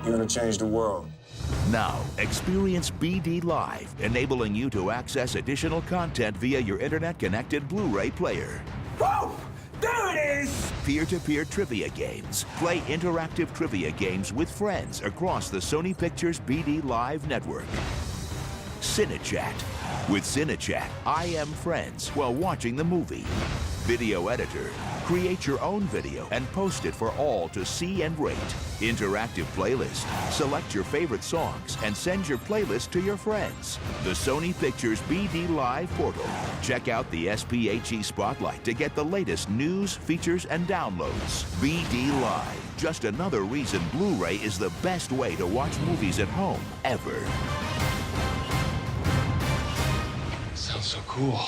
You're gonna change the world. Now, experience BD Live, enabling you to access additional content via your internet-connected Blu-ray player. Whoa! There it is! Peer-to-peer trivia games. Play interactive trivia games with friends across the Sony Pictures BD Live network. CineChat. With CineChat, I am friends while watching the movie. Video editor. Create your own video and post it for all to see and rate. Interactive playlist. Select your favorite songs and send your playlist to your friends. The Sony Pictures BD Live portal. Check out the SPHE Spotlight to get the latest news, features, and downloads. BD Live. Just another reason Blu-ray is the best way to watch movies at home, ever. Sounds so cool.